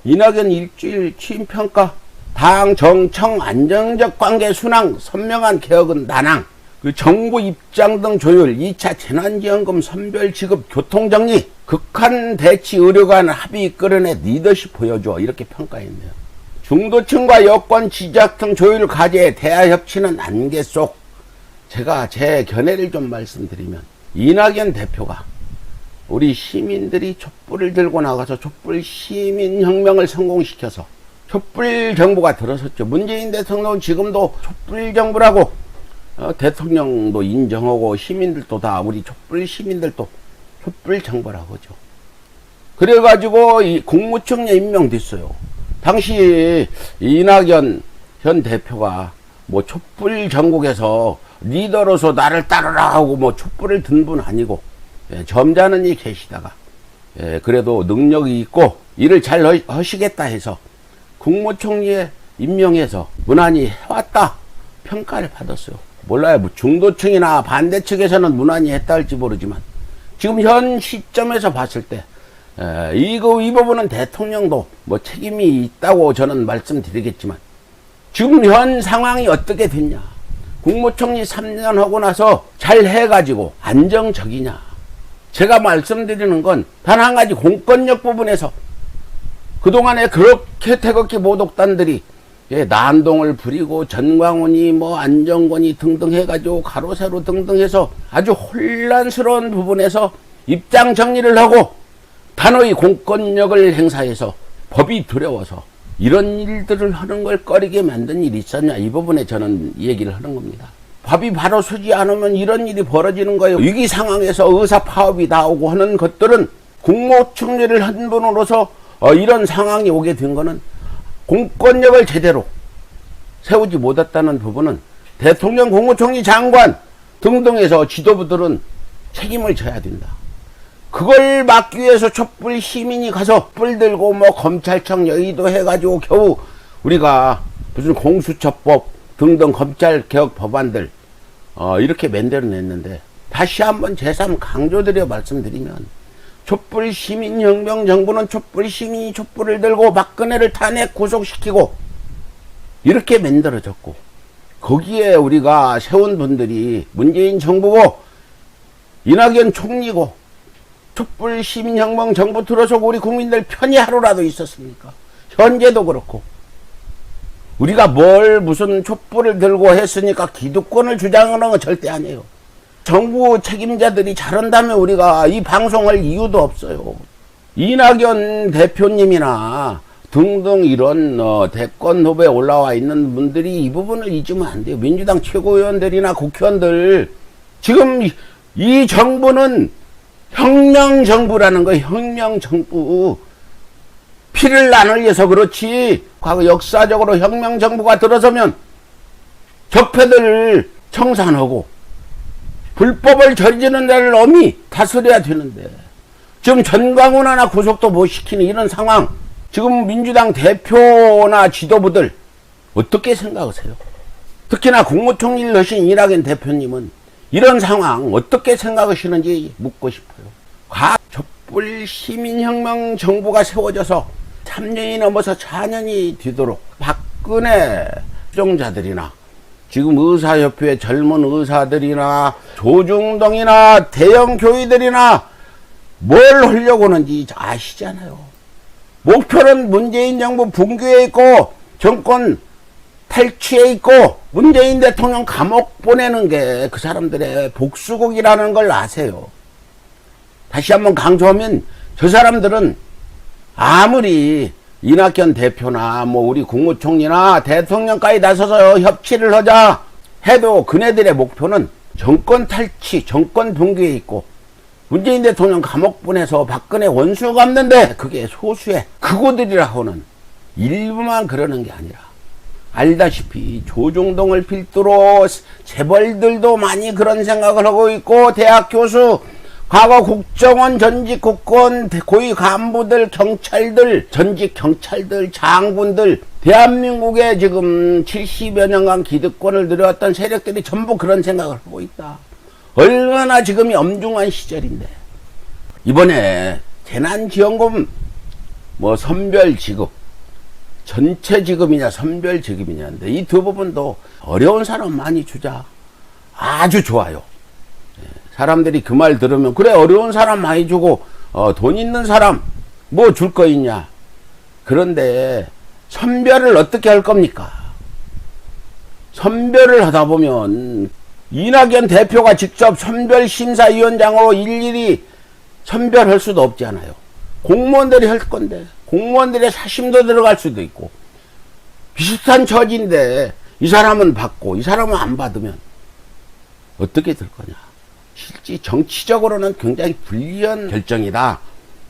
이낙연 일주일 취임평가, 당 정청 안정적 관계 순항, 선명한 개혁은 난항, 그 정부 입장 등 조율, 2차 재난지원금 선별 지급 교통정리, 극한 대치 의료관 합의 이끌어내 리더십 보여줘, 이렇게 평가했네요. 중도층과 여권 지지학 등 조율 과제, 대화 협치는 안개 속. 제가 제 견해를 좀 말씀드리면, 이낙연 대표가 우리 시민들이 촛불을 들고 나가서 촛불 시민혁명을 성공시켜서 촛불 정부가 들어섰죠. 문재인 대통령은 지금도 촛불 정부라고 대통령도 인정하고 시민들도 다 우리 촛불 시민들도 촛불 정부라고 하죠. 그래가지고 이 국무총리 임명됐어요. 당시 이낙연 현 대표가 뭐 촛불 전국에서 리더로서 나를 따르라 하고 뭐 촛불을 든 분 아니고, 점잖은 이 계시다가, 그래도 능력이 있고 일을 잘 하시겠다 해서 국무총리에 임명해서 무난히 해왔다 평가를 받았어요. 몰라요. 뭐 중도층이나 반대측에서는 무난히 했다 할지 모르지만, 지금 현 시점에서 봤을 때 이 부분은 대통령도 뭐 책임이 있다고 저는 말씀드리겠지만, 지금 현 상황이 어떻게 됐냐, 국무총리 3년 하고 나서 잘 해가지고 안정적이냐. 제가 말씀드리는 건 단 한 가지, 공권력 부분에서 그동안에 그렇게 태극기 모독단들이 난동을 부리고 전광훈이 뭐 안정권이 등등 해가지고 가로세로 등등 해서 아주 혼란스러운 부분에서 입장 정리를 하고 단호히 공권력을 행사해서 법이 두려워서 이런 일들을 하는 걸 꺼리게 만든 일이 있었냐, 이 부분에 저는 얘기를 하는 겁니다. 법이 바로 서지 않으면 이런 일이 벌어지는 거예요. 위기 상황에서 의사 파업이 나오고 하는 것들은 국무총리를 한 분으로서 이런 상황이 오게 된 거는 공권력을 제대로 세우지 못했다는 부분은 대통령, 국무총리, 장관 등등에서 지도부들은 책임을 져야 된다. 그걸 막기 위해서 촛불 시민이 가서 뿔 들고 뭐 검찰청 여의도 해가지고 겨우 우리가 무슨 공수처법 등등 검찰 개혁 법안들 이렇게 만들어냈는데, 다시 한번 제3 강조드려 말씀드리면, 촛불 시민혁명 정부는 촛불 시민이 촛불을 들고 박근혜를 탄핵 구속시키고 이렇게 만들어졌고, 거기에 우리가 세운 분들이 문재인 정부고 이낙연 총리고, 촛불 시민혁명 정부 들어서고 우리 국민들 편히 하루라도 있었습니까? 현재도 그렇고. 우리가 뭘 무슨 촛불을 들고 했으니까 기득권을 주장하는 건 절대 아니에요. 정부 책임자들이 잘한다면 우리가 이 방송할 이유도 없어요. 이낙연 대표님이나 등등 이런 대권 후보에 올라와 있는 분들이 이 부분을 잊으면 안 돼요. 민주당 최고위원들이나 국회의원들, 지금 이 정부는 혁명정부라는 거예요. 혁명정부. 피를 안 흘려서 그렇지, 과거 역사적으로 혁명정부가 들어서면 적폐들을 청산하고 불법을 저지르는 데를 엄히 다스려야 되는데, 지금 전광훈 하나 구속도 못 시키는 이런 상황, 지금 민주당 대표나 지도부들 어떻게 생각하세요? 특히나 국무총리를 하신 이낙연 대표님은 이런 상황 어떻게 생각하시는지 묻고 싶어요. 촛불 시민혁명 정부가 세워져서 3년이 넘어서 4년이 뒤도록 박근혜 추종자들이나 지금 의사협회 젊은 의사들이나 조중동이나 대형 교회들이나 뭘 하려고 하는지 아시잖아요. 목표는 문재인 정부 붕괴에 있고 정권 탈취에 있고 문재인 대통령 감옥 보내는 게 그 사람들의 복수국이라는 걸 아세요. 다시 한번 강조하면, 저 사람들은 아무리 이낙연 대표나 뭐 우리 국무총리나 대통령까지 나서서 협치를 하자 해도 그네들의 목표는 정권 탈취, 정권 붕괴에 있고 문재인 대통령 감옥 보내서 박근혜 원수 갚는데, 그게 소수의 극우들이라 하는 일부만 그러는 게 아니라, 알다시피 조중동을 필두로 재벌들도 많이 그런 생각을 하고 있고, 대학 교수, 과거 국정원 전직 국권 고위 간부들, 경찰들, 전직 경찰들, 장군들, 대한민국에 지금 70여 년간 기득권을 누려왔던 세력들이 전부 그런 생각을 하고 있다. 얼마나 지금이 엄중한 시절인데, 이번에 재난지원금 뭐 선별 지급, 전체 지급이냐 선별 지급이냐인데 이 두 부분도 어려운 사람 많이 주자. 아주 좋아요. 사람들이 그 말 들으면 그래 어려운 사람 많이 주고 돈 있는 사람 뭐 줄 거 있냐. 그런데 선별을 어떻게 할 겁니까? 선별을 하다 보면 이낙연 대표가 직접 선별심사위원장으로 일일이 선별할 수도 없잖아요. 공무원들이 할 건데 공무원들의 사심도 들어갈 수도 있고 비슷한 처지인데 이 사람은 받고 이 사람은 안 받으면 어떻게 될 거냐. 실제 정치적으로는 굉장히 불리한 결정이다.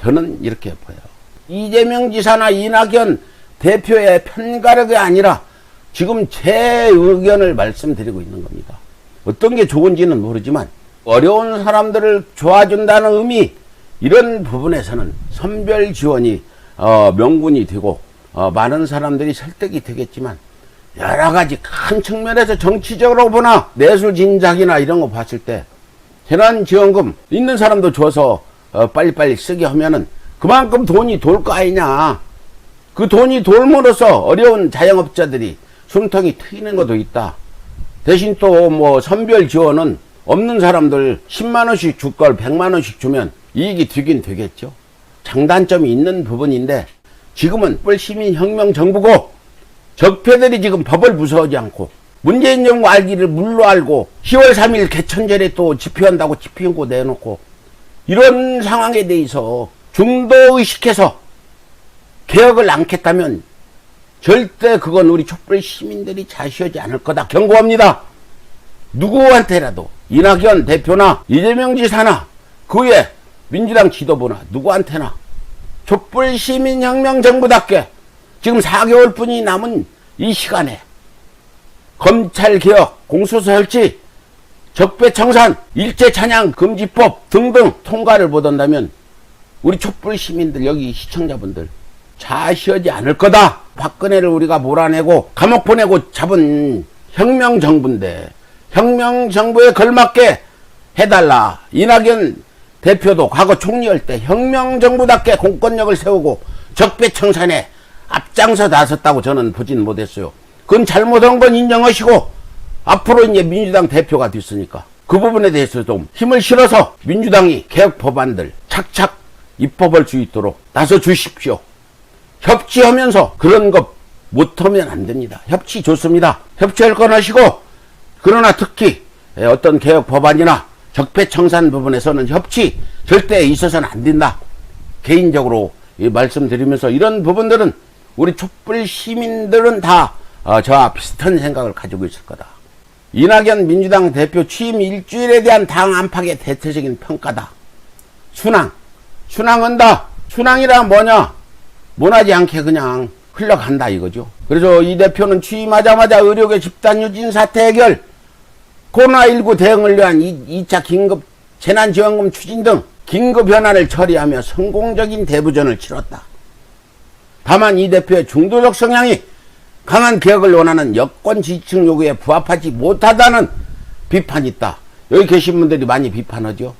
저는 이렇게 보여요. 이재명 지사나 이낙연 대표의 편가르기 아니라 지금 제 의견을 말씀드리고 있는 겁니다. 어떤 게 좋은지는 모르지만 어려운 사람들을 도와준다는 의미 이런 부분에서는 선별 지원이 명분이 되고 많은 사람들이 설득이 되겠지만 여러 가지 큰 측면에서 정치적으로 보나 내수진작이나 이런 거 봤을 때 재난지원금 있는 사람도 줘서 빨리빨리 쓰게 하면은 그만큼 돈이 돌 거 아니냐. 그 돈이 돌므로써 어려운 자영업자들이 숨통이 트이는 것도 있다. 대신 또 뭐 선별 지원은 없는 사람들 10만원씩 줄 걸 100만원씩 주면 이익이 되긴 되겠죠. 장단점이 있는 부분인데 지금은 시민혁명 정부고 적폐들이 지금 법을 무서워하지 않고 문재인 정부 알기를 물로 알고 10월 3일 개천절에 또 집회한다고 집회연고 내놓고 이런 상황에 대해서 중도의식해서 개혁을 않겠다면 절대 그건 우리 촛불 시민들이 자시하지 않을 거다. 경고합니다. 누구한테라도 이낙연 대표나 이재명 지사나 그 외 민주당 지도부나 누구한테나 촛불 시민혁명 정부답게 지금 4개월뿐이 남은 이 시간에 검찰개혁, 공수처 설치, 적폐청산, 일제찬양 금지법 등등 통과를 보던다면 우리 촛불 시민들 여기 시청자분들 자시하지 않을 거다. 박근혜를 우리가 몰아내고 감옥 보내고 잡은 혁명정부인데 혁명정부에 걸맞게 해달라. 이낙연 대표도 과거 총리할 때 혁명정부답게 공권력을 세우고 적폐청산에 앞장서 나섰다고 저는 보진 못했어요. 그건 잘못한 건 인정하시고 앞으로 이제 민주당 대표가 됐으니까 그 부분에 대해서 좀 힘을 실어서 민주당이 개혁 법안들 착착 입법할 수 있도록 나서 주십시오. 협치하면서 그런 것 못하면 안 됩니다. 협치 좋습니다. 협치할 건 하시고 그러나 특히 어떤 개혁 법안이나 적폐청산 부분에서는 협치 절대 있어서는 안 된다. 개인적으로 말씀드리면서 이런 부분들은 우리 촛불 시민들은 다 저와 비슷한 생각을 가지고 있을 거다. 이낙연 민주당 대표 취임 일주일에 대한 당 안팎의 대체적인 평가다. 순항한다. 순항이라 뭐냐? 원하지 않게 그냥 흘러간다 이거죠. 그래서 이 대표는 취임하자마자 의료계 집단 유진 사태 해결, 코로나19 대응을 위한 2차 긴급 재난지원금 추진 등 긴급 현안을 처리하며 성공적인 대부전을 치렀다. 다만 이 대표의 중도적 성향이 강한 개혁을 원하는 여권 지지층 요구에 부합하지 못하다는 비판이 있다. 여기 계신 분들이 많이 비판하죠.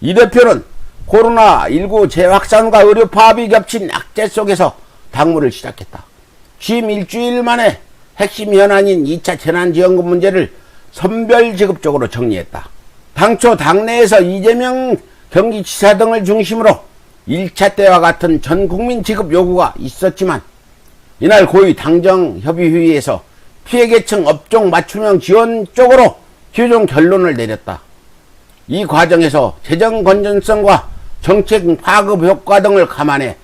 이 대표는 코로나19 재확산과 의료 파업이 겹친 악재 속에서 당무를 시작했다. 취임 일주일 만에 핵심 현안인 2차 재난지원금 문제를 선별지급적으로 정리했다. 당초 당내에서 이재명 경기지사 등을 중심으로 1차 때와 같은 전국민 지급 요구가 있었지만 이날 고위 당정협의회의에서 피해계층 업종 맞춤형 지원 쪽으로 최종 결론을 내렸다. 이 과정에서 재정 건전성과 정책 파급 효과 등을 감안해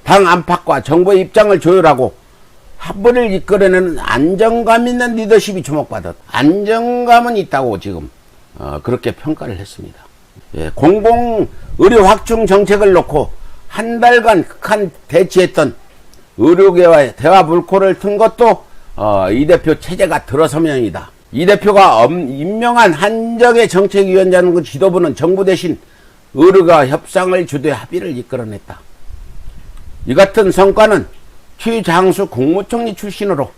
당 안팎과 정부의 입장을 조율하고 합의를 이끌어내는 안정감 있는 리더십이 주목받았다. 안정감은 있다고 지금 그렇게 평가를 했습니다. 공공의료 확충 정책을 놓고 한 달간 극한 대치했던 의료계와의 대화 물꼬를 튼 것도 이 대표 체제가 들어서면이다. 이 대표가 임명한 한정의 정책위원장 그 지도부는 정부 대신 의료가 협상을 주도해 합의를 이끌어냈다. 이 같은 성과는 최장수 국무총리 출신으로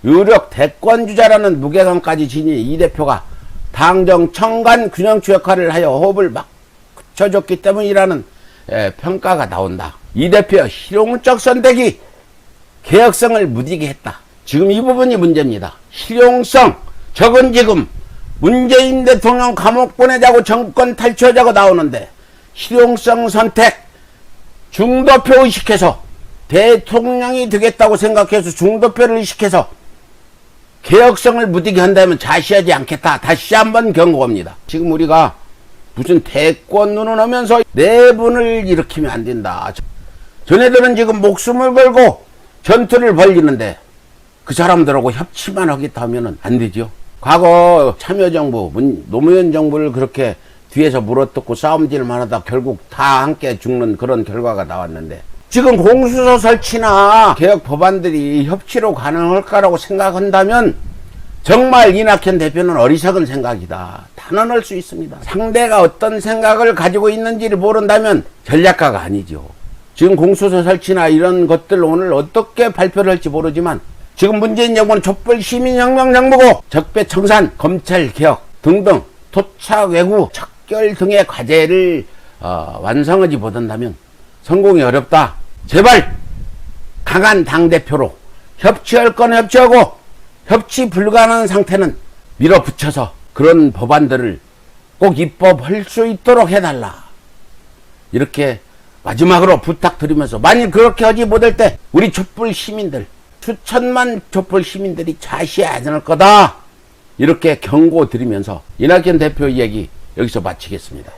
유력 대권주자라는 무게감까지 지닌 이 대표가 당정 청간 균형추 역할을 하여 호흡을 막 붙여줬기 때문이라는 평가가 나온다. 이 대표 실용적 선택이 개혁성을 무디게 했다. 지금 이 부분이 문제입니다. 실용성. 적은 지금 문재인 대통령 감옥 보내자고 정권 탈취하자고 나오는데 실용성 선택, 중도표 의식해서 대통령이 되겠다고 생각해서 중도표를 의식해서 개혁성을 무디게 한다면 자시하지 않겠다. 다시 한번 경고합니다. 지금 우리가 무슨 대권 눈을 내분을 일으키면 안 된다. 전애들은 지금 목숨을 걸고 전투를 벌이는데 그 사람들하고 협치만 하겠다 하면 안 되죠. 과거 참여정부, 노무현 정부를 그렇게 뒤에서 물어뜯고 싸움질만 하다 결국 다 함께 죽는 그런 결과가 나왔는데 지금 공수처 설치나 개혁 법안들이 협치로 가능할까라고 생각한다면 정말 이낙연 대표는 어리석은 생각이다. 단언할 수 있습니다. 상대가 어떤 생각을 가지고 있는지를 모른다면 전략가가 아니죠. 지금 공수처 설치나 이런 것들 오늘 어떻게 발표를 할지 모르지만 지금 문재인 정부는 촛불 시민혁명 정부고 적폐청산, 검찰개혁 등등 토착 외구, 척결 등의 과제를 완성하지 못한다면 성공이 어렵다. 제발 강한 당대표로 협치할 건 협치하고 협치 불가능한 상태는 밀어붙여서 그런 법안들을 꼭 입법할 수 있도록 해달라. 이렇게 마지막으로 부탁드리면서 만일 그렇게 하지 못할 때 우리 촛불 시민들 수천만 촛불 시민들이 자시하지 않을 거다. 이렇게 경고 드리면서 이낙연 대표 이야기 여기서 마치겠습니다.